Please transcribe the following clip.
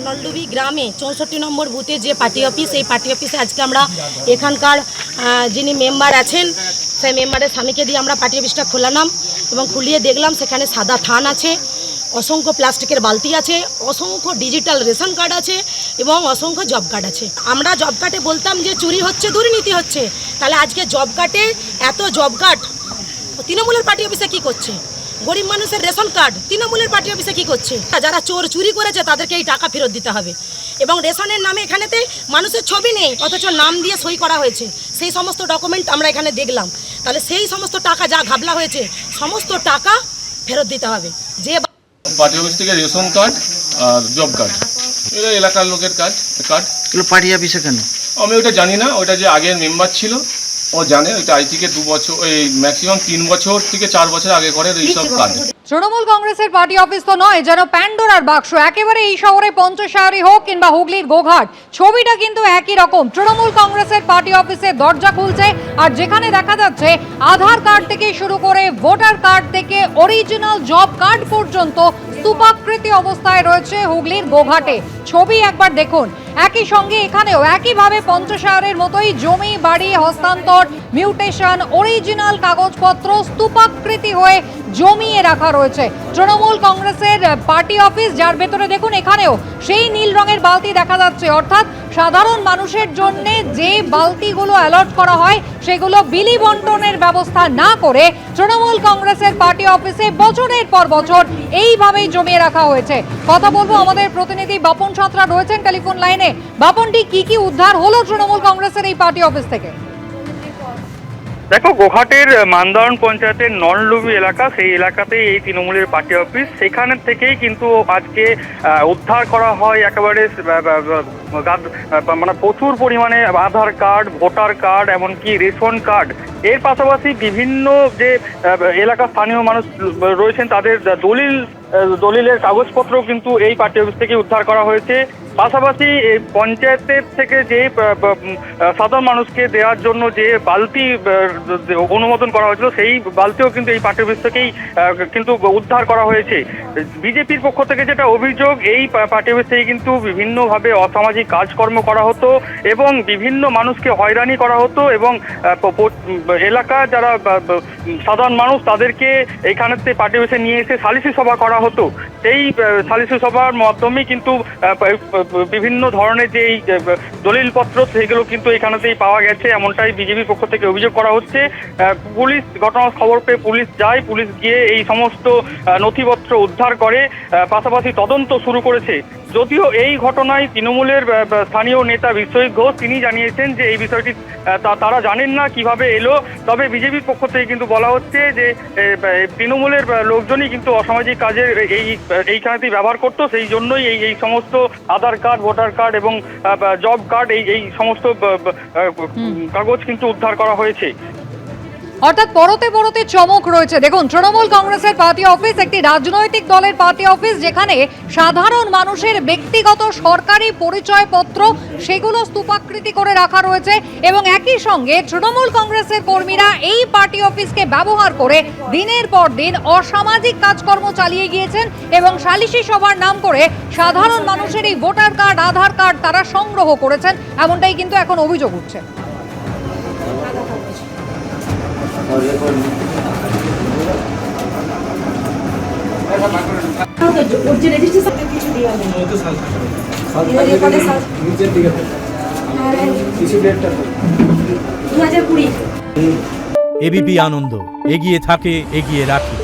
নলডুবি গ্রামে 64 নম্বর বুথে যে পার্টি অফিস, এই পার্টি অফিসে আজকে আমরা এখানকার যিনি মেম্বার আছেন সেই মেম্বারের স্বামীকে দিয়ে আমরা পার্টি অফিসটা খোলালাম এবং খুলিয়ে দেখলাম সেখানে সাদা থান আছে, অসংখ্য প্লাস্টিকের বালতি আছে, অসংখ্য ডিজিটাল রেশন কার্ড আছে এবং অসংখ্য জব কার্ড আছে। আমরা জব কার্ডে বলতাম যে চুরি হচ্ছে, দুর্নীতি হচ্ছে, তাহলে আজকে জব কার্ডে এত জব কার্ড তৃণমূলের পার্টি অফিসে কি করছে? গরিব মানুষের রেশন কার্ড তৃণমূলের পার্টি অফিসে কি করছে? যারা চুরি করেছে তাদেরকে এই টাকা ফেরত দিতে হবে। এবং রেশনের নামে এখানেতে মানুষের ছবি নেই, অথচ নাম দিয়ে সই করা হয়েছে। সেই সমস্ত ডকুমেন্ট আমরা এখানে দেখলাম। তাহলে সেই সমস্ত টাকা যা ঘাবলা হয়েছে সমস্ত টাকা ফেরত দিতে হবে। যে পার্টি অফিস থেকে রেশন কার্ড আর জব কার্ড, এটা এলাকার লোকের কার্ড। পার্টি অফিসে কেন আমি ওটা জানি না, ওটা যে আগের মেম্বার ছিল ও জানে। ওইটা আজ থেকে 2 বছর, ওই ম্যাক্সিমাম 3 বছর থেকে 4 বছর আগে করে এইসব কাজ। তৃণমূল কংগ্রেসের পার্টি অফিস তো নয়, যেন প্যান্ডোরার বাক্স। একেবারে এই শহরে পঞ্চশাহরি হোক কিংবা হুগলির গোঘাট, ছবিটা কিন্তু একই রকম। তৃণমূল কংগ্রেসের পার্টি অফিসের দরজা খুলছে আর যেখানে দেখা যাচ্ছে আধার কার্ড থেকে শুরু করে ভোটার কার্ড থেকে অরিজিনাল জব কার্ড পর্যন্ত স্তূপাকৃতি অবস্থায় রয়েছে হুগলির গোঘাটে। ছবি একবার দেখুন। একই সঙ্গে এখানেও একইভাবে পঞ্চশাহরের মতোই জমি বাড়ি হস্তান্তর, মিউটেশন, অরিজিনাল কাগজপত্র স্তূপাকৃতি হয়ে জমিয়ে রাখা রয়েছে। তৃণমূল কংগ্রেসের পার্টি অফিস, যার ভেতরে দেখুন এখানেও সেই নীল রঙের বালতি দেখা যাচ্ছে। অর্থাৎ সাধারণ মানুষের জন্য যে বালতিগুলো অ্যালট করা হয় সেগুলো বিলি বন্টনের ব্যবস্থা না করে তৃণমূল কংগ্রেসের পার্টি অফিসে বছরের পর বছর এইভাবেই জমিয়ে রাখা হয়েছে। কথা বলবো, আমাদের প্রতিনিধি বাপন সাঁতরা রয়েছেন টেলিফোন লাইনে। বাপনটি, কি উদ্ধার হলো তৃণমূল কংগ্রেসের এই পার্টি অফিস থেকে? দেখো, গোঘাটের মান্দারণ পঞ্চায়েতের নলডুবি এলাকা, সেই এলাকাতেই এই তৃণমূলের পার্টি অফিস। সেখানে থেকেই কিন্তু আজকে উদ্ধার করা হয় একেবারে মানে প্রচুর পরিমাণে আধার কার্ড, ভোটার কার্ড, এমনকি রেশন কার্ড। এর পাশাপাশি বিভিন্ন যে এলাকার স্থানীয় মানুষ রয়েছেন তাদের দলিলের কাগজপত্র কিন্তু এই পার্টি অফিস থেকে উদ্ধার করা হয়েছে। পাশাপাশি পঞ্চায়েতের থেকে যে সাধারণ মানুষকে দেওয়ার জন্য যে বালতি অনুমোদন করা হয়েছিল সেই বালতিও কিন্তু এই পার্টি অফিস থেকেই কিন্তু উদ্ধার করা হয়েছে। বিজেপির পক্ষ থেকে যেটা অভিযোগ, এই পার্টি অফিস থেকে কিন্তু বিভিন্নভাবে অসামাজিক কাজকর্ম করা হতো এবং বিভিন্ন মানুষকে হয়রানি করা হতো এবং এলাকা যারা সাধারণ মানুষ তাদেরকে এইখানেতে পার্টি অফিসে নিয়ে এসে সালিসি সভা করা হতো। সেই সালিসি সভার মাধ্যমে কিন্তু বিভিন্ন ধরনের যে দলিলপত্র সেগুলো কিন্তু এখানেতেই পাওয়া গেছে, এমনটাই বিজেপির পক্ষ থেকে অভিযোগ করা হচ্ছে। পুলিশ ঘটনার খবর পেয়ে পুলিশ যায়, পুলিশ গিয়ে এই সমস্ত নথিপত্র উদ্ধার করে, পাশাপাশি তদন্ত শুরু করেছে। যদিও এই ঘটনায় তৃণমূলের স্থানীয় নেতা বিশ্বজিৎ ঘোষ তিনি জানিয়েছেন যে এই বিষয়টি তারা জানেন না কিভাবে এলো। তবে বিজেপির পক্ষ থেকে কিন্তু বলা হচ্ছে যে তৃণমূলের লোকজনই কিন্তু অসামাজিক কাজে এইখানেতেই ব্যবহার করতো, সেই জন্যই এই সমস্ত আধার কার্ড, ভোটার কার্ড এবং জব কার্ড এই সমস্ত কাগজ কিন্তু উদ্ধার করা হয়েছে। অর্থাৎ পরতে পরতে চমক রয়েছে। দেখুন, তৃণমূল কংগ্রেসের পার্টি অফিস একটি রাজনৈতিক দলের পার্টি অফিস, যেখানে সাধারণ মানুষের ব্যক্তিগত সরকারি পরিচয়পত্র সেগুলো স্তূপাকৃতি করে রাখা রয়েছে এবং একই সঙ্গে তৃণমূল কংগ্রেসের কর্মীরা এই পার্টি অফিসকে ব্যবহার করে দিনের পর দিন অসামাজিক কাজকর্ম চালিয়ে গিয়েছেন এবং সালিসি সভার নাম করে সাধারণ মানুষের এই ভোটার কার্ড, আধার কার্ড তারা সংগ্রহ করেছেন, এমনটাই কিন্তু এখন অভিযোগ উঠছে। এবিপি আনন্দ, এগিয়ে থাকে, এগিয়ে রাখে।